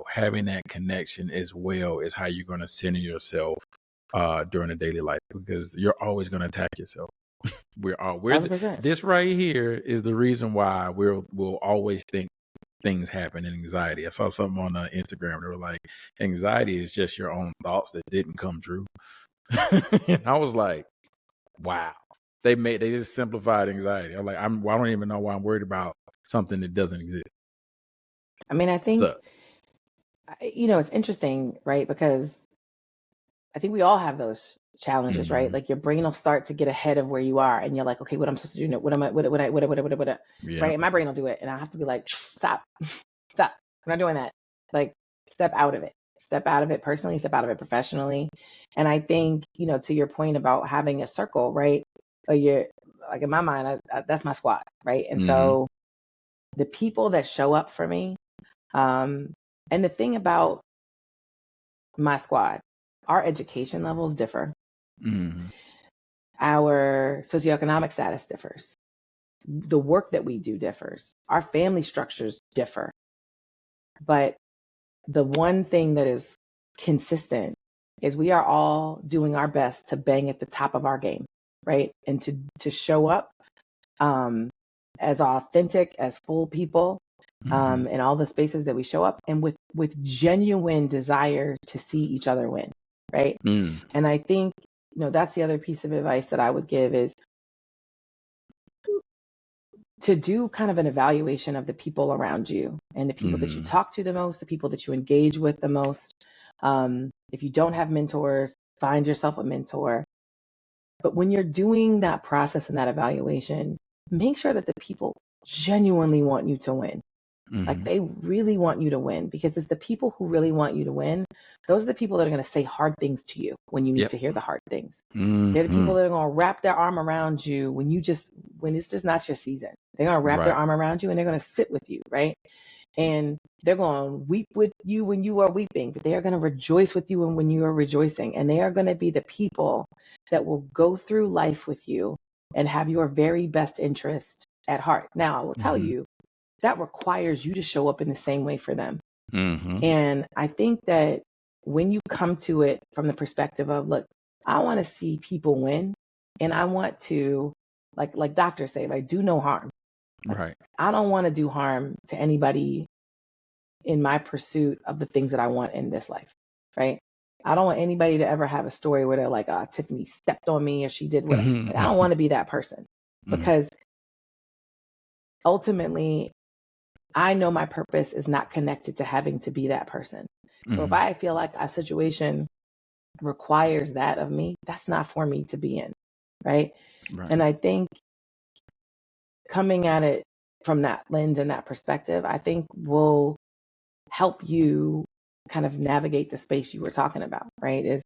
having that connection as well is how you're going to center yourself during a daily life, because you're always going to attack yourself. This right here is the reason why we'll always think things happen in anxiety. I saw something on Instagram. They were like, anxiety is just your own thoughts that didn't come true. And I was like, wow. They just simplified anxiety. I'm like, I don't even know why I'm worried about something that doesn't exist. I mean, I think, it's interesting, right? Because I think we all have those challenges, Mm-hmm. right? Like your brain will start to get ahead of where you are, and you're like, okay, what I'm supposed to do now? What am I? What Yeah. Right? And my brain will do it, and I have to be like, stop. I'm not doing that. Like, step out of it. Step out of it personally. Step out of it professionally. And I think, to your point about having a circle, right? You're like, in my mind, that's my squad, right? And so the people that show up for me, and the thing about my squad, our education levels differ. Our socioeconomic status differs. The work that we do differs. Our family structures differ. But the one thing that is consistent is we are all doing our best to bang at the top of our game, right? And to show up as authentic, as full people in all the spaces that we show up, and with genuine desire to see each other win, right? And I think, that's the other piece of advice that I would give is to do kind of an evaluation of the people around you and the people that you talk to the most, the people that you engage with the most. If you don't have mentors, find yourself a mentor. But when you're doing that process and that evaluation, make sure that the people genuinely want you to win. Like they really want you to win, because it's the people who really want you to win. Those are the people that are going to say hard things to you when you need to hear the hard things. They're the people that are going to wrap their arm around you when it's just not your season. They're going to wrap their arm around you and they're going to sit with you, right? And they're going to weep with you when you are weeping, but they are going to rejoice with you when you are rejoicing. And they are going to be the people that will go through life with you and have your very best interest at heart. Now, I will tell you, that requires you to show up in the same way for them. And I think that when you come to it from the perspective of, look, I want to see people win, and I want to, like doctors say, like, do no harm. Like, I don't want to do harm to anybody in my pursuit of the things that I want in this life, right? I don't want anybody to ever have a story where they're like, Tiffany stepped on me or she did what. Like, I don't want to be that person, because ultimately, I know my purpose is not connected to having to be that person. So if I feel like a situation requires that of me, that's not for me to be in, right? And I think coming at it from that lens and that perspective, I think will help you kind of navigate the space you were talking about, right? Is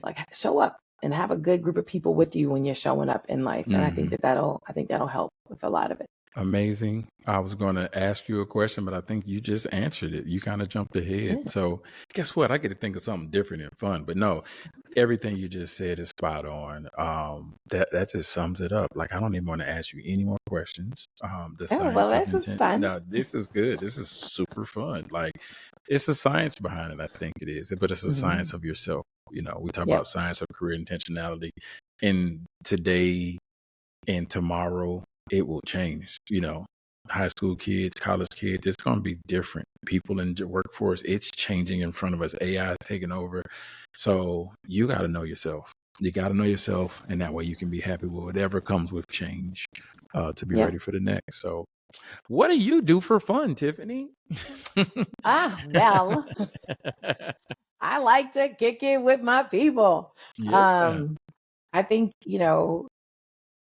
like, show up and have a good group of people with you when you're showing up in life. And I think that'll help with a lot of it. Amazing. I was going to ask you a question, but I think you just answered it. You kind of jumped ahead. Good. So, guess what? I get to think of something different and fun. But no, everything you just said is spot on. That just sums it up. Like I don't even want to ask you any more questions. The Oh, well, science of this is intent. fun. No, this is good. This is super fun. Like it's a science behind it. I think it is, but it's a Hmm. science of yourself. We talk Yep. about science of career intentionality, and today and tomorrow it will change. High school kids, college kids, it's going to be different. People in the workforce, it's changing in front of us. AI is taking over. So you got to know yourself. You got to know yourself, and that way you can be happy with whatever comes with change, to be Yep. ready for the next. So, what do you do for fun, Tiffany? Well, I like to kick it with my people. Yeah. Um, I think,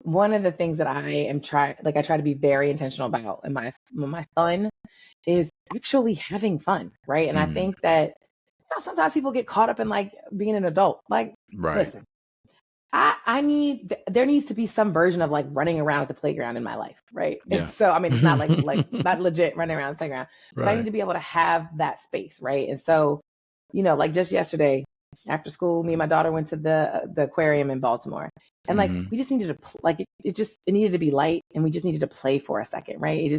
one of the things that I try to be very intentional about in my fun is actually having fun, right? And I Mm, think that sometimes people get caught up in like being an adult. Like, right. listen, there needs to be some version of like running around at the playground in my life, right? And Yeah. so I mean it's not like not legit running around the playground, but I need Right. to be able to have that space, right? And so, like just yesterday after school, me and my daughter went to the aquarium in Baltimore. And like Hmm. we just needed to like it needed to be light and we just needed to play for a second, right?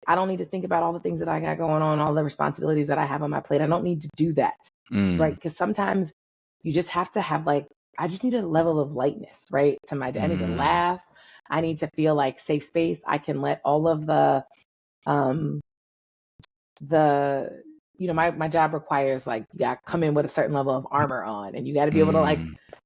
I don't need to think about all the things that I got going on, all the responsibilities that I have on my plate. I don't need to do that, right? Mm, Because sometimes you just have to have like, I just need a level of lightness, right? To my day. I need to mm, laugh. I need to feel like safe space. I can let all of um, my job requires like, you got to come in with a certain level of armor on and you got to be able to like,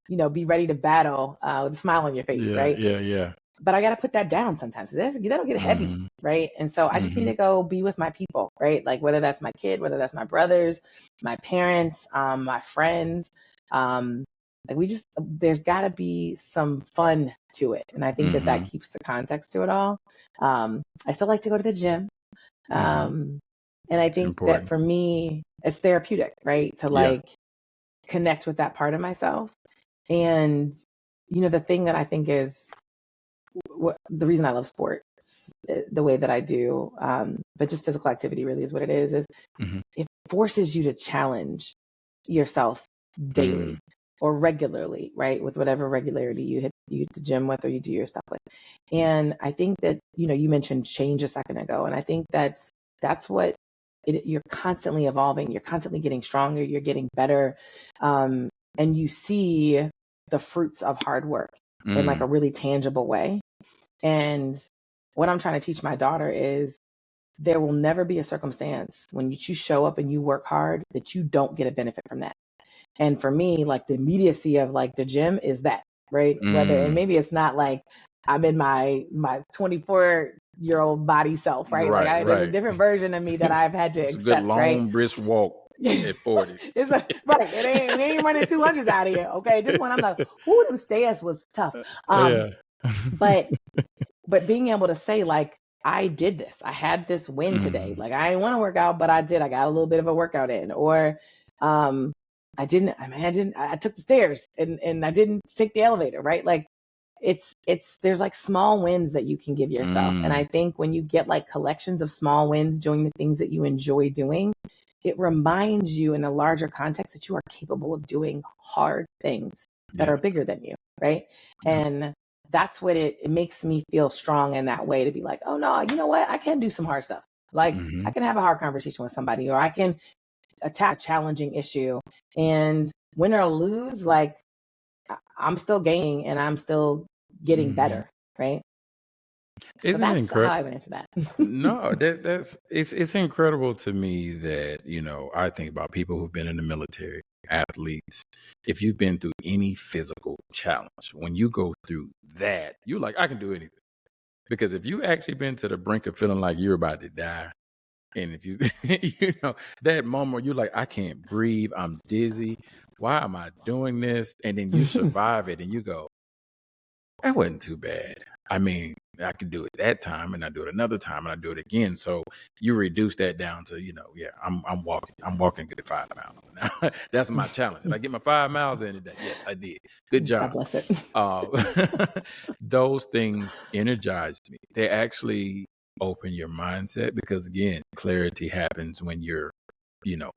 mm. be ready to battle with a smile on your face, Yeah. right? Yeah. Yeah. But I got to put that down sometimes. That'll get heavy, Hmm. right? And so I just need Hmm. to go be with my people, right? Like whether that's my kid, whether that's my brothers, my parents, my friends. Um, like there's got to be some fun to it, and I think that Hmm. keeps the context to it all. I still like to go to the gym, Hmm. um, and I It's think that important. for me, it's therapeutic, right? To Yeah. like connect with that part of myself, and the thing that I think is the reason I love sports the way that I do, but just physical activity really is what it is Hmm. it forces you to challenge yourself daily Mm, or regularly, right? With whatever regularity you hit the gym with or you do your stuff with. And I think that, you mentioned change a second ago. And I think that's what you're constantly evolving. You're constantly getting stronger. You're getting better. And you see the fruits of hard work in like a mm, really tangible way. And what I'm trying to teach my daughter is there will never be a circumstance when you show up and you work hard that you don't get a benefit from that. And for me, like the immediacy of like the gym is that, right? And mm. maybe it's not like I'm in my 24-year-old body self, right? Like Right, there's a right. different version of me that It's I've had to it's a good accept, right? long brisk walk at 40. It's right. We ain't running 200s out of here, okay? Just when I'm like, ooh, them stairs was tough. Um, Yeah. but being able to say like I did this, I had this win today, Mhm, like I didn't want to work out but I did, I got a little bit of a workout in. Or um I didn't imagine I took the stairs and I didn't take the elevator, right? Like there's like small wins that you can give yourself, and I mm. think when you get like collections of small wins doing the things that you enjoy doing, it reminds you in a larger context that you are capable of doing hard things that Yeah, are bigger than you, right? yeah. And that's what it makes me feel strong in that way, to be like, oh no, you know what? I can do some hard stuff. Like I Mhm. can have a hard conversation with somebody, or I can attack a challenging issue, and win or lose, like I'm still gaining and I'm still getting Mhm. better, right? So Isn't it that's how incredible? I would answer that. No, that's it's incredible to me that, I think about people who've been in the military, athletes. If you've been through any physical challenge, when you go through that, you're like, I can do anything. Because if you actually been to the brink of feeling like you're about to die, and if you, that moment where you're like, I can't breathe, I'm dizzy, why am I doing this? And then you survive it and you go, that wasn't too bad. I mean, I can do it that time, and I do it another time, and I do it again. So you reduce that down to, I'm walking a good 5 miles now. That's my challenge. Did I get my 5 miles in today? Yes, I did. Good God job. bless it. Those things energize me. They actually open your mindset, because again, clarity happens when you're,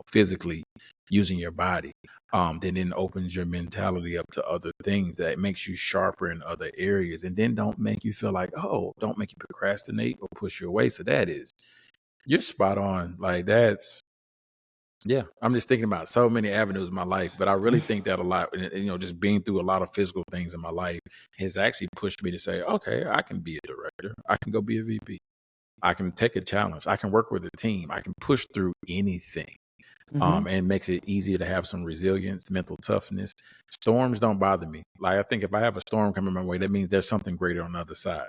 physically using your body. Then opens your mentality up to other things that makes you sharper in other areas, and then don't make you feel like, don't make you procrastinate or push you away. So you're spot on. Like yeah, I'm just thinking about so many avenues in my life, but I really think that a lot, and, just being through a lot of physical things in my life has actually pushed me to say, okay, I can be a director. I can go be a VP. I can take a challenge. I can work with a team. I can push through anything. Mm-hmm. And makes it easier to have some resilience, mental toughness. Storms don't bother me. Like, I think if I have a storm coming my way, that means there's something greater on the other side.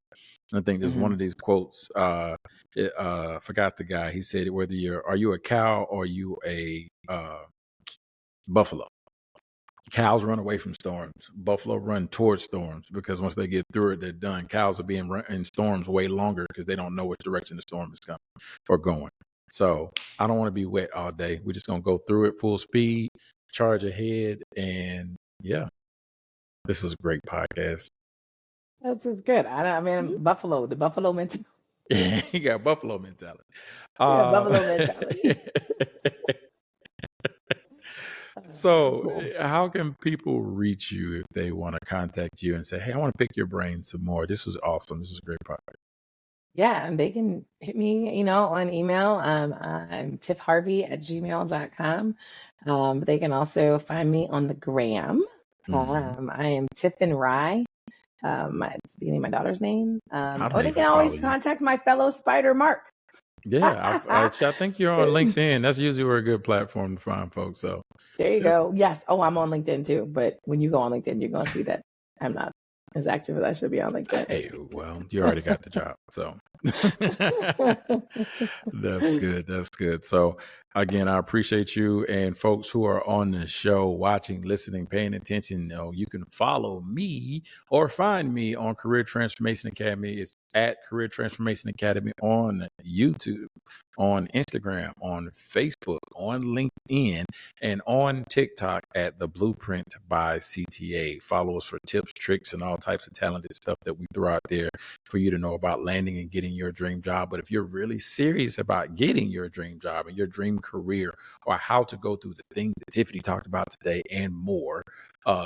And I think there's one of these quotes. Forgot the guy. He said, are you a cow or are you a buffalo? Cows run away from storms. Buffalo run towards storms, because once they get through it, they're done. Cows are being run in storms way longer because they don't know which direction the storm is coming or going. So I don't want to be wet all day. We're just going to go through it full speed, charge ahead. And yeah, this is a great podcast. This is good. I mean, the buffalo mentality. You got buffalo mentality. Yeah, buffalo mentality. So Cool. how can people reach you if they want to contact you and say, hey, I want to pick your brain some more? This is awesome. This is a great podcast. Yeah, and they can hit me, on email. I'm tiffharvey@gmail.com. They can also find me on the gram. I am Tiffin Rye. It's the name of my daughter's name. I don't Or they even can follow always you. contact my fellow spider, Mark. Yeah, I think you're on LinkedIn. That's usually where a good platform to find folks. So There you yep. go. Yes. Oh, I'm on LinkedIn too. But when you go on LinkedIn, you're going to see that I'm not as active as I should be on LinkedIn. Hey, well, you already got the job. So that's good. That's good. So again, I appreciate you, and folks who are on the show, watching, listening, paying attention. You can follow me or find me on Career Transformation Academy. It's at Career Transformation Academy on YouTube, on Instagram, on Facebook, on LinkedIn, and on TikTok at The Blueprint by CTA. Follow us for tips, tricks, and all types of talented stuff that we throw out there for you to know about landing and getting your dream job. But if you're really serious about getting your dream job and your dream career, or how to go through the things that Tiffany talked about today and more,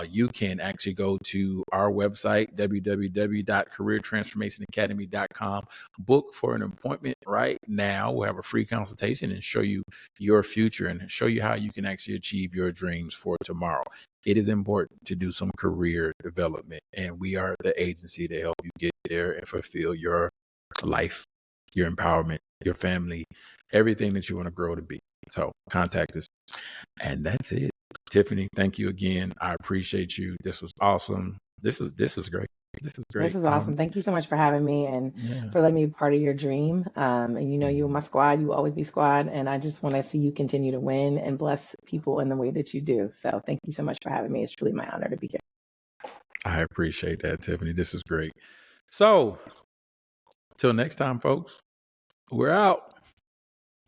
you can actually go to our website, www.careertransformationacademy.com. Book for an appointment right now. We'll have a free consultation and show you your future and show you how you can actually achieve your dreams for tomorrow. It is important to do some career development, and we are the agency to help you get there and fulfill your life, your empowerment, your family, everything that you want to grow to be. So contact us. And that's it. Tiffany, thank you again. I appreciate you. This was awesome. This is great. This is great. This is awesome. Thank you so much for having me and for letting me be part of your dream. And you and my squad, you will always be squad. And I just want to see you continue to win and bless people in the way that you do. So thank you so much for having me. It's truly my honor to be here. I appreciate that, Tiffany. This is great. So till next time, folks, we're out.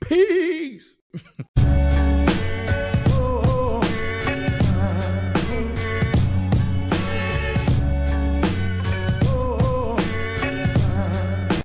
Peace.